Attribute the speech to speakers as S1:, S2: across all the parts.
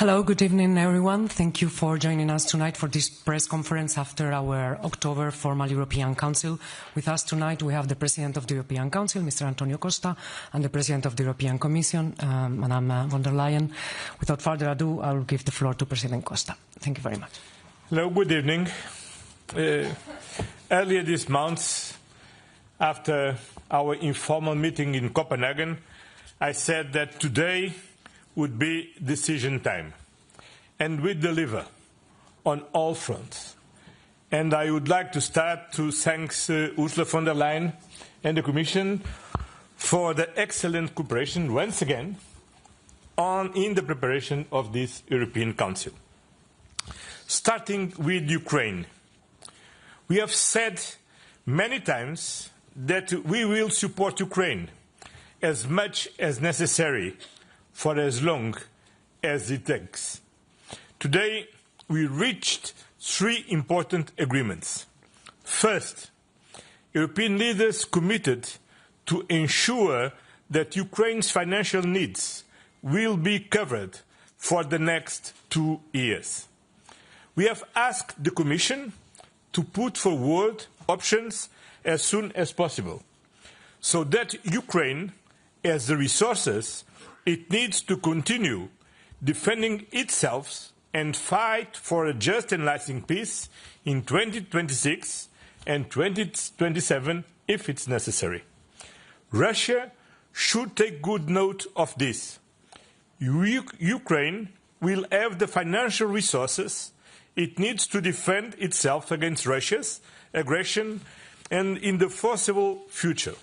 S1: Hello, good evening, everyone. Thank you for joining us tonight for this press conference after our October formal European Council. With us tonight, we have the President of the European Council, Mr. Antonio Costa, and the President of the European Commission, Madame von der Leyen. Without further ado, I will give the floor to President Costa. Thank you very much.
S2: Hello, good evening. Earlier this month, after our informal meeting in Copenhagen, I said that today would be decision time, and we deliver on all fronts. And I would like to start to thank Ursula von der Leyen and the Commission for the excellent cooperation once again in the preparation of this European Council. Starting with Ukraine, we have said many times that we will support Ukraine as much as necessary for as long as it takes. Today, we reached three important agreements. First, European leaders committed to ensure that Ukraine's financial needs will be covered for the next 2 years. We have asked the Commission to put forward options as soon as possible, so that Ukraine has the resources it needs to continue defending itself and fight for a just and lasting peace in 2026 and 2027 if it's necessary. Russia should take good note of this. Ukraine will have the financial resources it needs to defend itself against Russia's aggression and in the foreseeable future.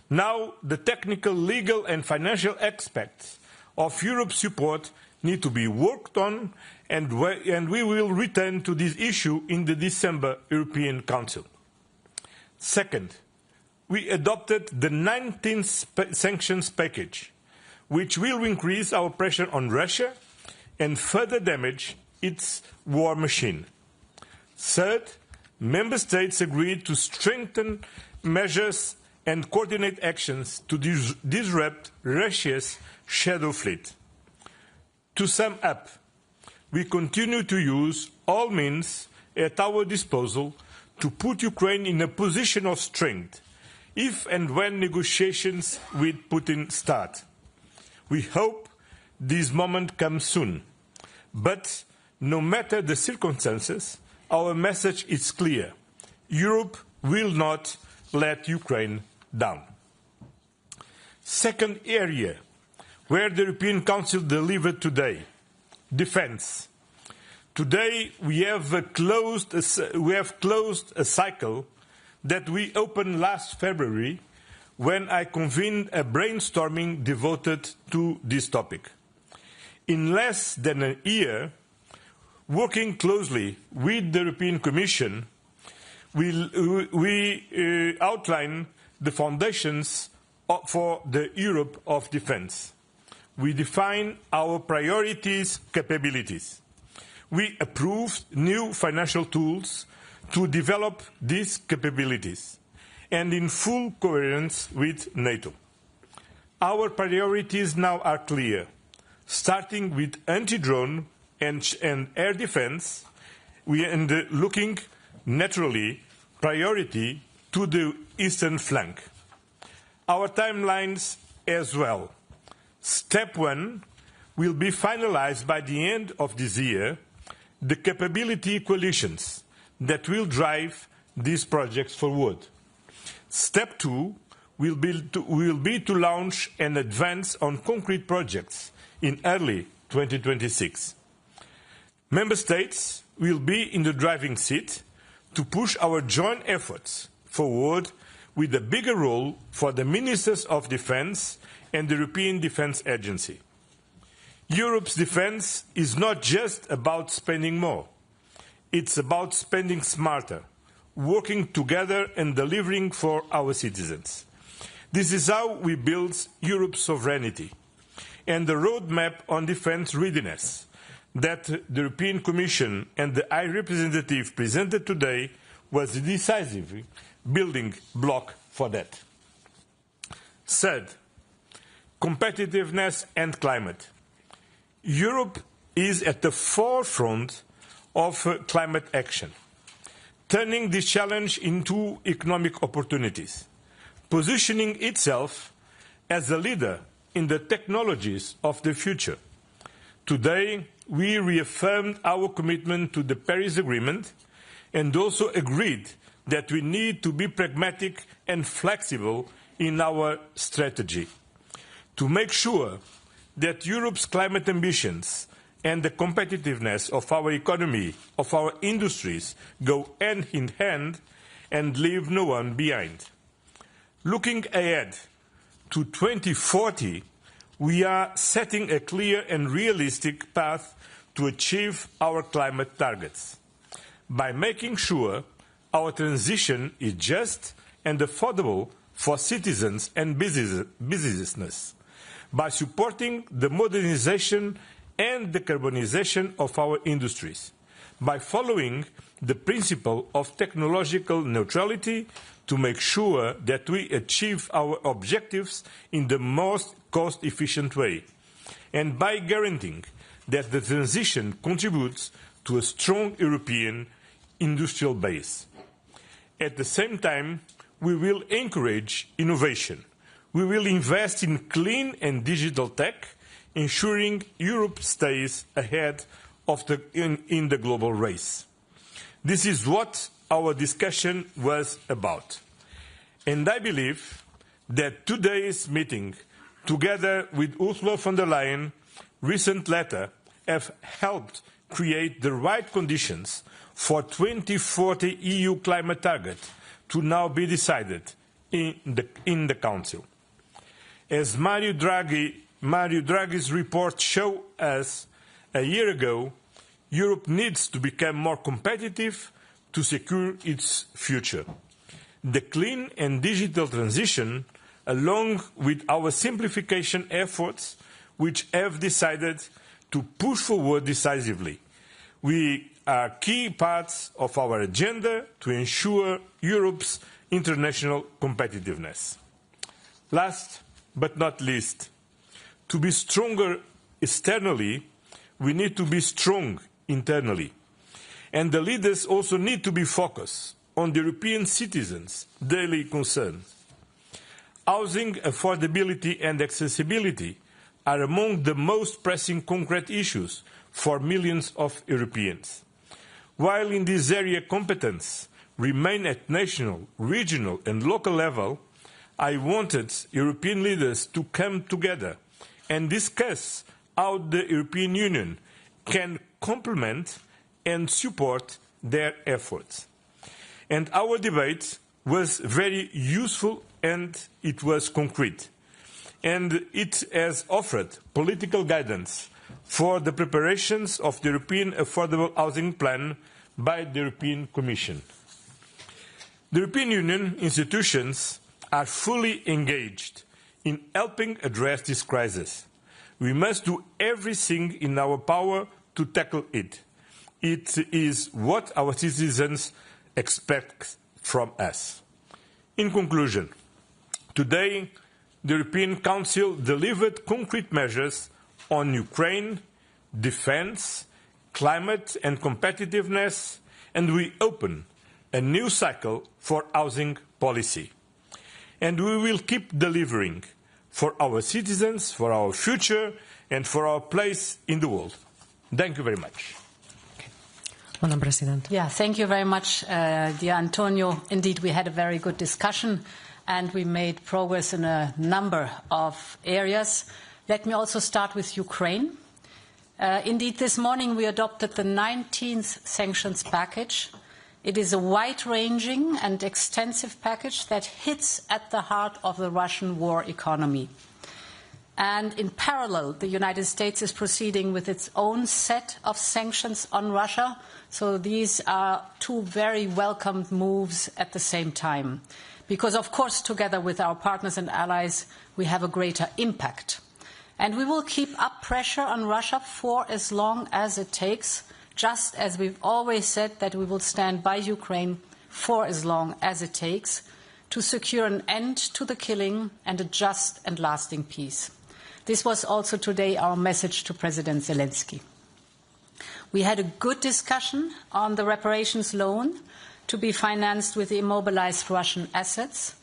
S2: Now, the technical, legal and financial aspects of Europe's support need to be worked on, and we will return to this issue in the December European Council. Second, we adopted the 19th sanctions package, which will increase our pressure on Russia and further damage its war machine. Third, Member States agreed to strengthen measures and coordinate actions to disrupt Russia's shadow fleet. To sum up, we continue to use all means at our disposal to put Ukraine in a position of strength if and when negotiations with Putin start. We hope this moment comes soon, but no matter the circumstances, our message is clear. Europe will not let Ukraine down. Second area where the European Council delivered today, defence. Today we have closed a cycle that we opened last February when I convened a brainstorming devoted to this topic. In less than a year, working closely with the European Commission, we outline the foundations for the Europe of defence. We define our priorities, capabilities. We approved new financial tools to develop these capabilities, and in full coherence with NATO. Our priorities now are clear, starting with anti-drone and air defence, and looking naturally priority to the eastern flank. Our timelines as well. Step 1 will be finalized by the end of this year, the capability coalitions that will drive these projects forward. Step 2 will be to launch and advance on concrete projects in early 2026. Member States will be in the driving seat to push our joint efforts forward with a bigger role for the Ministers of Defence and the European Defence Agency. Europe's defence is not just about spending more. It's about spending smarter, working together and delivering for our citizens. This is how we build Europe's sovereignty and the roadmap on defence readiness that the European Commission and the High Representative presented today was a decisive building block for that. Third, competitiveness and climate. Europe is at the forefront of climate action, turning this challenge into economic opportunities, positioning itself as a leader in the technologies of the future. Today, we reaffirmed our commitment to the Paris Agreement and also agreed that we need to be pragmatic and flexible in our strategy to make sure that Europe's climate ambitions and the competitiveness of our economy, of our industries, go hand in hand and leave no one behind. Looking ahead to 2040, we are setting a clear and realistic path to achieve our climate targets by making sure our transition is just and affordable for citizens and businesses, by supporting the modernization and decarbonization of our industries, by following the principle of technological neutrality to make sure that we achieve our objectives in the most cost-efficient way, and by guaranteeing that the transition contributes to a strong European industrial base. At the same time, we will encourage innovation. We will invest in clean and digital tech, ensuring Europe stays ahead of in the global race. This is what our discussion was about. And I believe that today's meeting, together with Ursula von der Leyen's recent letter, have helped create the right conditions for 2040 EU climate target to now be decided in the Council. As Mario Draghi's report showed us a year ago, Europe needs to become more competitive to secure its future. The clean and digital transition, along with our simplification efforts, which have decided to push forward decisively, we are key parts of our agenda to ensure Europe's international competitiveness. Last but not least, to be stronger externally, we need to be strong internally. And the leaders also need to be focused on the European citizens' daily concerns. Housing affordability and accessibility are among the most pressing concrete issues for millions of Europeans. While in this area competence remain at national, regional and local level, I wanted European leaders to come together and discuss how the European Union can complement and support their efforts. And our debate was very useful and it was concrete. And it has offered political guidance for the preparations of the European Affordable Housing Plan by the European Commission. The European Union institutions are fully engaged in helping address this crisis. We must do everything in our power to tackle it. It is what our citizens expect from us. In conclusion, today the European Council delivered concrete measures on Ukraine, defence, climate and competitiveness, and we open a new cycle for housing policy. And we will keep delivering for our citizens, for our future, and for our place in the world. Thank you very much.
S1: Madam President.
S3: Yeah, thank you very much, dear Antonio. Indeed, we had a very good discussion and we made progress in a number of areas. Let me also start with Ukraine. Indeed, this morning we adopted the 19th sanctions package. It is a wide-ranging and extensive package that hits at the heart of the Russian war economy. And in parallel, the United States is proceeding with its own set of sanctions on Russia. So these are two very welcomed moves at the same time. Because, of course, together with our partners and allies, we have a greater impact. And we will keep up pressure on Russia for as long as it takes, just as we've always said that we will stand by Ukraine for as long as it takes to secure an end to the killing and a just and lasting peace. This was also today our message to President Zelensky. We had a good discussion on the reparations loan to be financed with the immobilized Russian assets,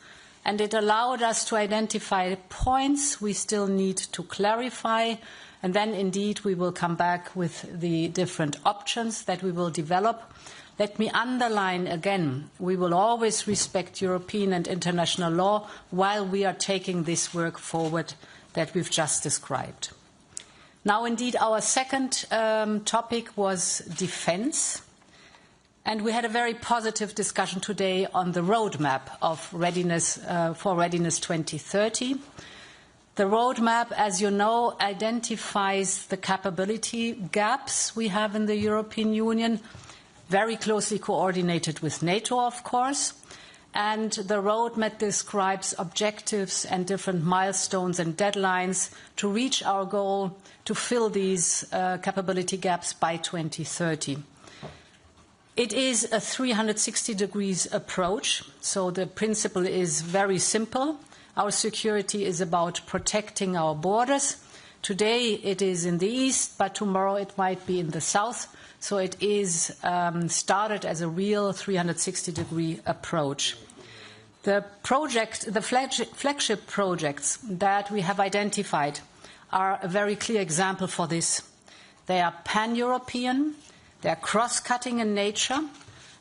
S3: and it allowed us to identify points we still need to clarify, and then indeed we will come back with the different options that we will develop. Let me underline again, we will always respect European and international law while we are taking this work forward that we've just described. Now, indeed, our second topic was defence. And we had a very positive discussion today on the roadmap of readiness for Readiness 2030. The roadmap, as you know, identifies the capability gaps we have in the European Union, very closely coordinated with NATO, of course. And the roadmap describes objectives and different milestones and deadlines to reach our goal to fill these capability gaps by 2030. It is a 360 degrees approach, so the principle is very simple. Our security is about protecting our borders. Today it is in the east, but tomorrow it might be in the south. So it is started as a real 360 degree approach. The flagship projects that we have identified are a very clear example for this. They are pan-European. They are cross-cutting in nature,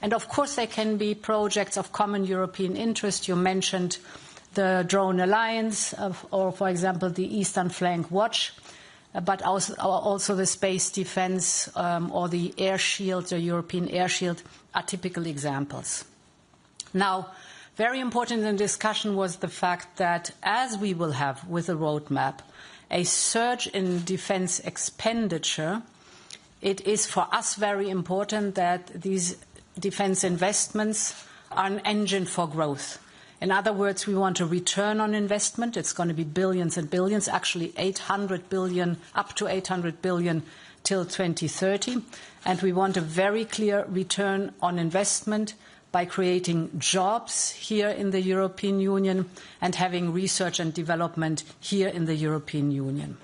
S3: and of course they can be projects of common European interest. You mentioned the Drone Alliance, or for example the Eastern Flank Watch, but also the space defence or the air shield, the European air shield, are typical examples. Now, very important in the discussion was the fact that, as we will have with the roadmap, a surge in defence expenditure, it is for us very important that these defence investments are an engine for growth. In other words, we want a return on investment. It's going to be billions and billions, actually 800 billion, up to 800 billion till 2030. And we want a very clear return on investment by creating jobs here in the European Union and having research and development here in the European Union.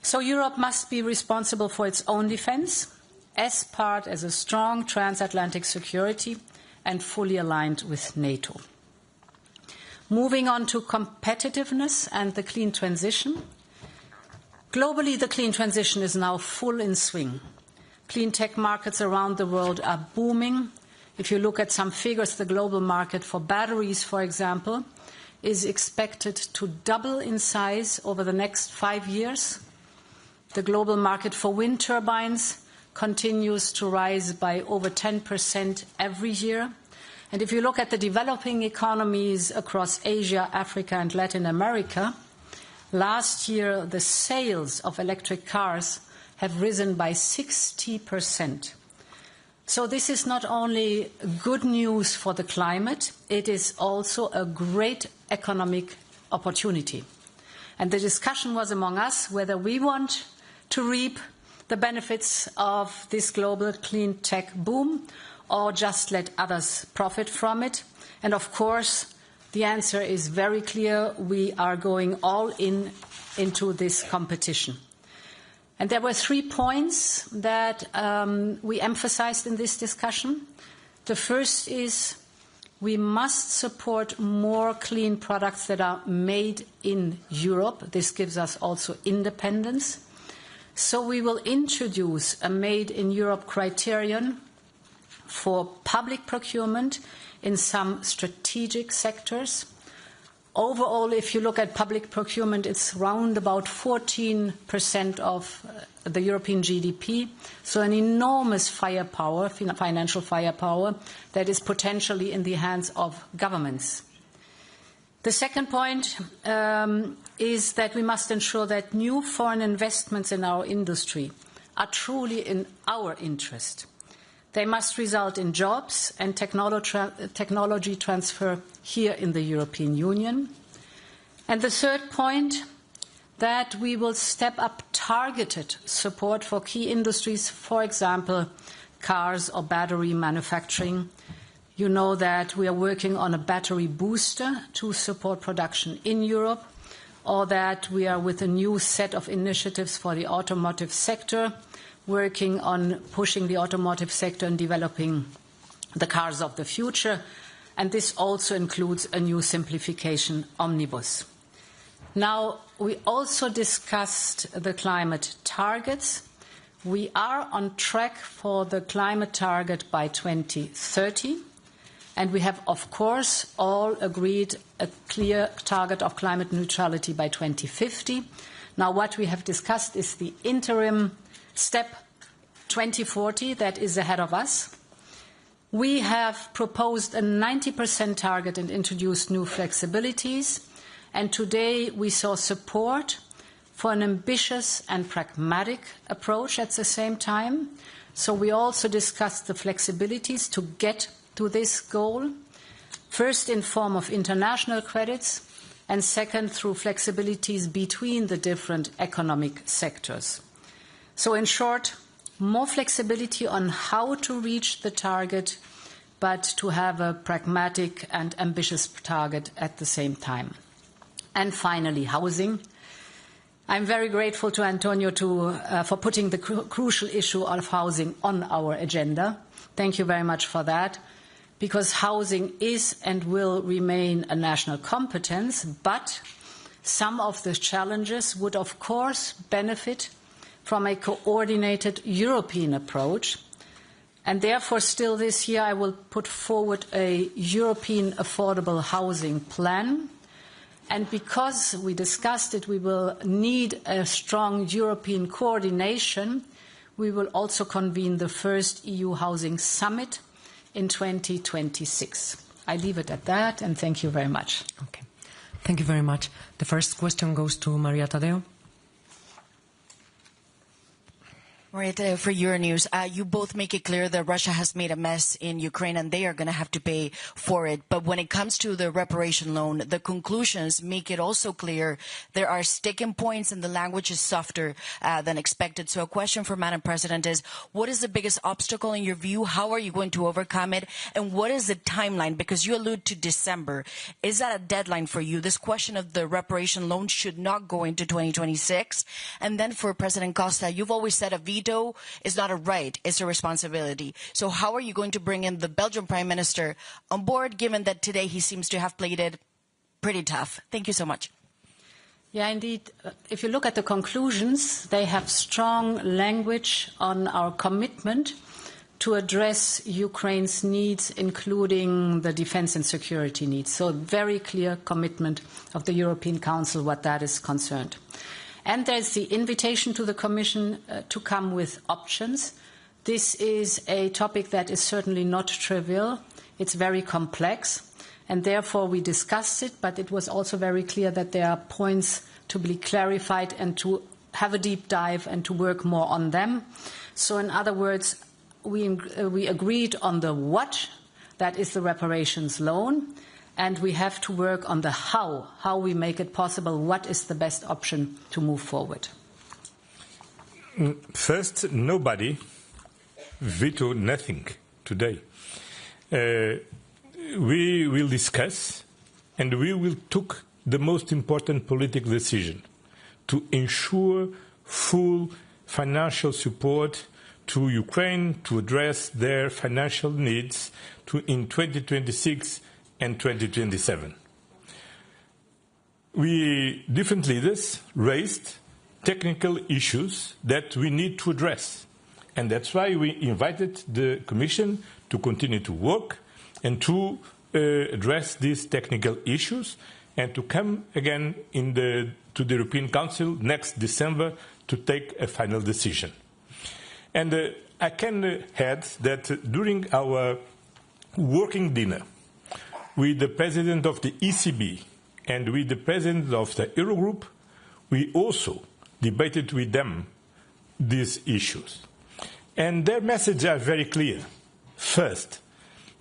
S3: So Europe must be responsible for its own defence as a strong transatlantic security and fully aligned with NATO. Moving on to competitiveness and the clean transition. Globally, the clean transition is now full in swing. Clean tech markets around the world are booming. If you look at some figures, the global market for batteries, for example, is expected to double in size over the next 5 years. The global market for wind turbines continues to rise by over 10% every year. And if you look at the developing economies across Asia, Africa, and Latin America, last year the sales of electric cars have risen by 60%. So this is not only good news for the climate, it is also a great economic opportunity. And the discussion was among us whether we want to reap the benefits of this global clean tech boom or just let others profit from it. And of course, the answer is very clear. We are going all into this competition. And there were 3 points that we emphasized in this discussion. The first is we must support more clean products that are made in Europe. This gives us also independence. So we will introduce a Made in Europe criterion for public procurement in some strategic sectors. Overall, if you look at public procurement, it's round about 14% of the European GDP, so an enormous firepower, financial firepower, that is potentially in the hands of governments. The second point is that we must ensure that new foreign investments in our industry are truly in our interest. They must result in jobs and technology transfer here in the European Union. And the third point, that we will step up targeted support for key industries, for example, cars or battery manufacturing. You know that we are working on a battery booster to support production in Europe. or that we are with a new set of initiatives for the automotive sector, working on pushing the automotive sector and developing the cars of the future. And this also includes a new simplification omnibus. Now, we also discussed the climate targets. We are on track for the climate target by 2030. And we have, of course, all agreed a clear target of climate neutrality by 2050. Now, what we have discussed is the interim step 2040 that is ahead of us. We have proposed a 90% target and introduced new flexibilities. And today we saw support for an ambitious and pragmatic approach at the same time. So we also discussed the flexibilities to get to this goal, first in form of international credits, and second through flexibilities between the different economic sectors. So in short, more flexibility on how to reach the target, but to have a pragmatic and ambitious target at the same time. And finally, housing. I'm very grateful to Antonio for putting the crucial issue of housing on our agenda. Thank you very much for that, because housing is and will remain a national competence, but some of the challenges would, of course, benefit from a coordinated European approach. And therefore, still this year, I will put forward a European affordable housing plan. And because we discussed it, we will need a strong European coordination. We will also convene the first EU Housing Summit in 2026. I leave it at that, and thank you very much.
S1: Okay. Thank you very much. The first question goes to Maria Tadeo.
S4: Maria Tadeo for Euronews. You both make it clear that Russia has made a mess in Ukraine and they are going to have to pay for it. But when it comes to the reparation loan, the conclusions make it also clear there are sticking points and the language is softer than expected. So a question for Madam President is, what is the biggest obstacle in your view? How are you going to overcome it? And what is the timeline? Because you allude to December. Is that a deadline for you? This question of the reparation loan should not go into 2026. And then for President Costa, you've always said a veto is not a right, it's a responsibility. So how are you going to bring in the Belgian Prime Minister on board, given that today he seems to have played it pretty tough? Thank you so much.
S3: Yeah, indeed. If you look at the conclusions, they have strong language on our commitment to address Ukraine's needs, including the defense and security needs. So a very clear commitment of the European Council what that is concerned. And there's the invitation to the Commission to come with options. This is a topic that is certainly not trivial. It's very complex. And therefore we discussed it, but it was also very clear that there are points to be clarified and to have a deep dive and to work more on them. So in other words, we agreed on the what, that is the reparations loan. And we have to work on the how we make it possible, what is the best option to move forward.
S2: First, nobody vetoed nothing today. We will discuss and we will take the most important political decision to ensure full financial support to Ukraine to address their financial needs in 2026 and 2027. Different leaders raised technical issues that we need to address. And that's why we invited the Commission to continue to work and to address these technical issues and to come again to the European Council next December to take a final decision. And I can add that during our working dinner with the President of the ECB and with the President of the Eurogroup, we also debated with them these issues. And their messages are very clear. First,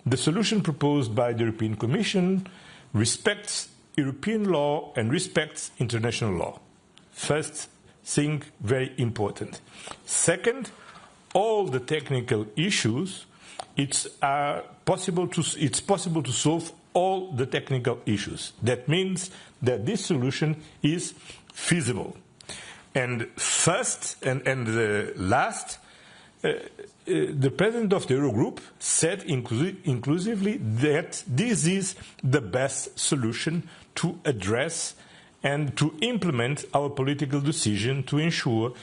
S2: the solution proposed by the European Commission respects European law and respects international law. First thing, very important. Second, all the technical issues, it's possible to solve all the technical issues. That means that this solution is feasible. And first and last, the president of the Eurogroup said inclusively that this is the best solution to address and to implement our political decision to ensure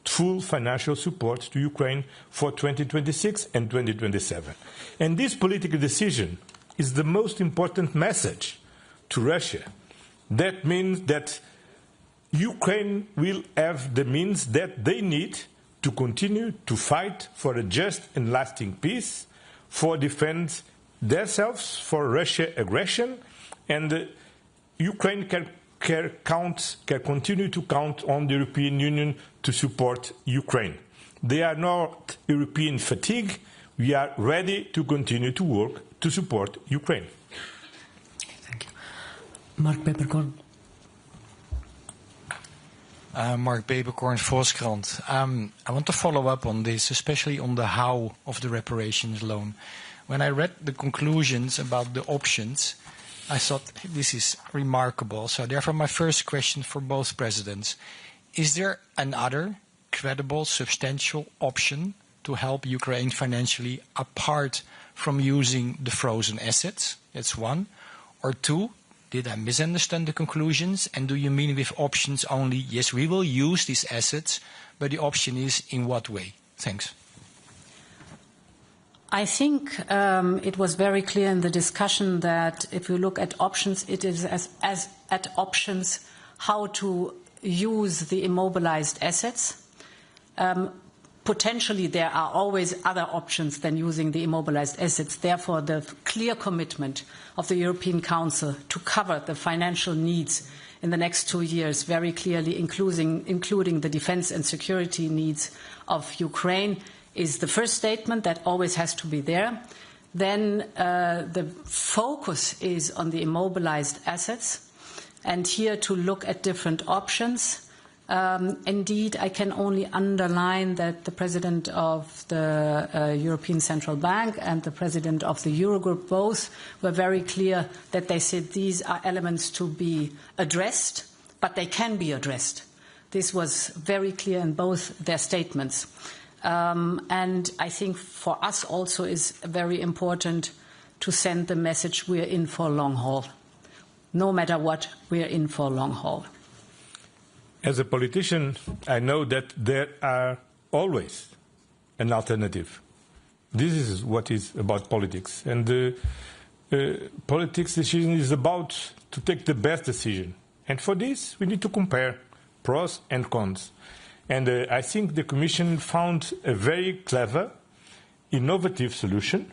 S2: full financial support to Ukraine for 2026 and 2027. And this political decision is the most important message to Russia. That means that Ukraine will have the means that they need to continue to fight for a just and lasting peace, for defend themselves for Russian aggression, and Ukraine can continue to count on the European Union to support Ukraine. They are not European fatigue. We are ready to continue to work to support Ukraine.
S1: Thank you. Mark Peperkorn.
S5: Mark Peperkorn, Volkskrant. I want to follow up on this, especially on the how of the reparations loan. When I read the conclusions about the options, I thought this is remarkable. So therefore my first question for both presidents, is there another credible, substantial option to help Ukraine financially apart from using the frozen assets? That's one. Or two, did I misunderstand the conclusions? And do you mean with options only, yes, we will use these assets, but the option is in what way? Thanks.
S3: I think it was very clear in the discussion that if you look at options, it is as at options how to use the immobilized assets. Potentially there are always other options than using the immobilized assets. Therefore, the clear commitment of the European Council to cover the financial needs in the next 2 years, very clearly including the defense and security needs of Ukraine, is the first statement that always has to be there. Then the focus is on the immobilized assets, and here to look at different options. Indeed, I can only underline that the President of the European Central Bank and the President of the Eurogroup both were very clear that they said these are elements to be addressed, but they can be addressed. This was very clear in both their statements. And I think for us also is very important to send the message we're in for long haul. No matter what, we're in for long haul.
S2: As a politician, I know that there are always an alternative. This is what is about politics. And the politics decision is about to take the best decision. And for this, we need to compare pros and cons. And I think the Commission found a very clever, innovative solution.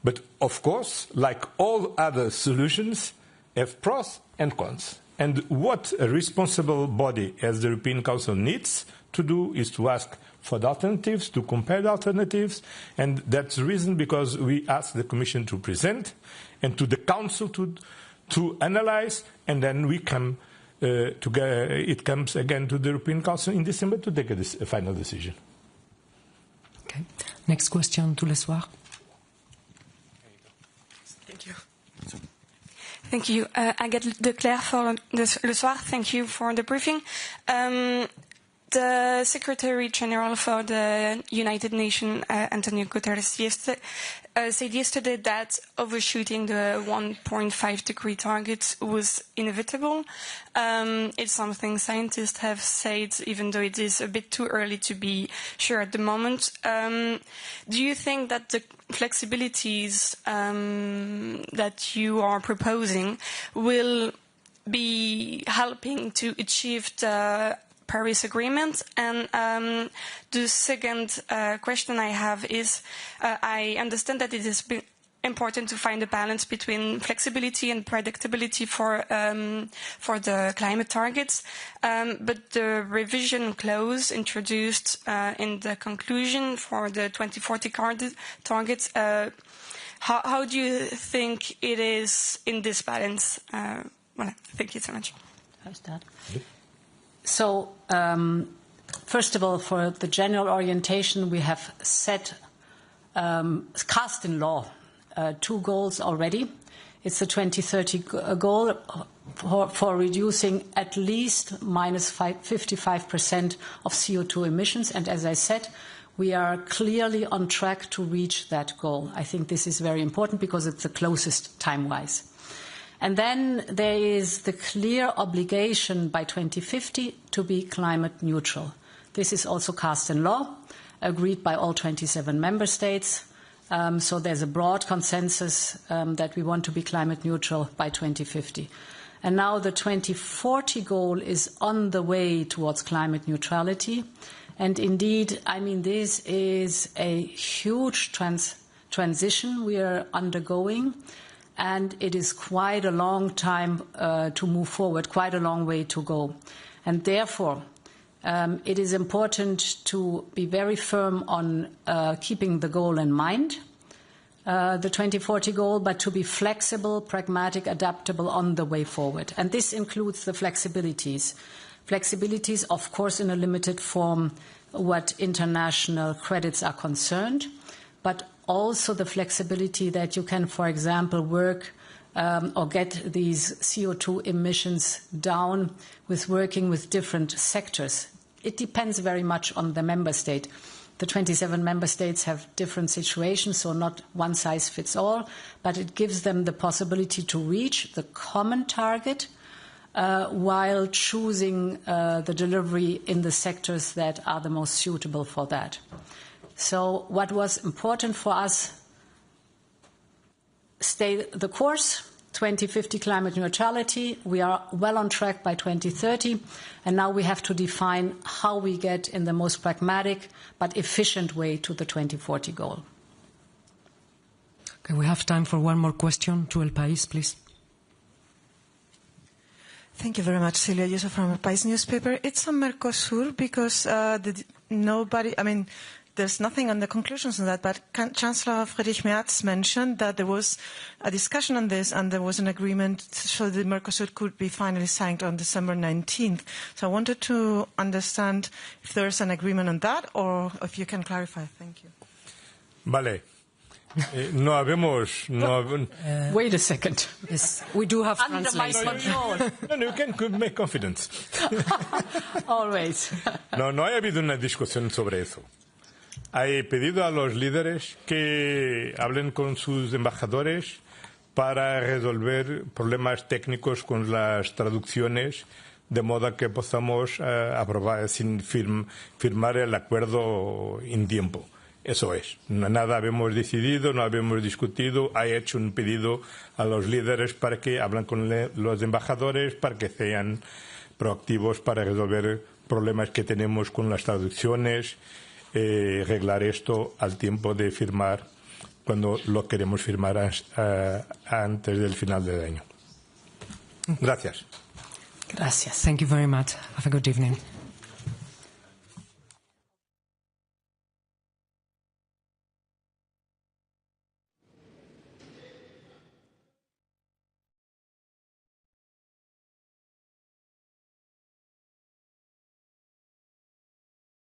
S2: But of course, like all other solutions, have pros and cons. And what a responsible body as the European Council needs to do is to ask for the alternatives, to compare the alternatives. And that's the reason because we asked the Commission to present and to the Council to analyze, and then we come it comes again to the European Council in December to take a final decision.
S1: Okay. Next question to Le Soir.
S6: Thank you. Thank you. Agathe de Clercq for Le Soir. Thank you for the briefing. The Secretary General for the United Nations, Antonio Guterres, said yesterday that overshooting the 1.5 degree target was inevitable. It's something scientists have said, even though it is a bit too early to be sure at the moment. Do you think that the flexibilities that you are proposing will be helping to achieve the Paris Agreement? And the second question I have is, I understand that it is important to find a balance between flexibility and predictability for the climate targets, but the revision clause introduced in the conclusion for the 2040 targets, how do you think it is in this balance? Well, thank you so much.
S3: I'll start. So, first of all, for the general orientation, we have set, cast in law, 2 goals already. It's the 2030 goal for reducing at least minus 55% of CO2 emissions. And as I said, we are clearly on track to reach that goal. I think this is very important because it's the closest time-wise. And then there is the clear obligation by 2050 to be climate neutral. This is also cast in law, agreed by all 27 member states. So there's a broad consensus that we want to be climate neutral by 2050. And now the 2040 goal is on the way towards climate neutrality. And indeed, I mean, this is a huge transition we are undergoing. And it is quite a long time to move forward, quite a long way to go. And therefore, it is important to be very firm on keeping the goal in mind, the 2040 goal, but to be flexible, pragmatic, adaptable on the way forward. And this includes the flexibilities. Flexibilities, of course, in a limited form, what international credits are concerned, but also the flexibility that you can, for example, work or get these CO2 emissions down with working with different sectors. It depends very much on the member state. The 27 member states have different situations, so not one size fits all, but it gives them the possibility to reach the common target while choosing the delivery in the sectors that are the most suitable for that. So what was important for us, stay the course, 2050 climate neutrality. We are well on track by 2030, and now we have to define how we get in the most pragmatic but efficient way to the 2040 goal.
S1: Okay, we have time for one more question. To El País, please.
S7: Thank you very much, Celia Yuso from El País newspaper. It's on Mercosur because there's nothing on the conclusions on that, but Chancellor Friedrich Merz mentioned that there was a discussion on this and there was an agreement so that Mercosur could be finally signed on December 19th. So I wanted to understand if there's an agreement on that or if you can clarify. Thank you.
S2: Vale. No habemos...
S3: Wait a second.
S1: Yes, we do have translation.
S2: No, you can make confidence.
S3: Always.
S2: No ha habido una discusión sobre eso. He pedido a los líderes que hablen con sus embajadores para resolver problemas técnicos con las traducciones, de modo que podamos aprobar sin firmar el acuerdo en tiempo. Eso es. Nada habíamos decidido, no habíamos discutido. He hecho un pedido a los líderes para que hablen con los embajadores, para que sean proactivos para resolver problemas que tenemos con las traducciones, arreglar esto al tiempo de firmar, cuando lo queremos firmar antes del final del año. Gracias.
S3: Gracias.
S1: Thank you very much. Have a good evening.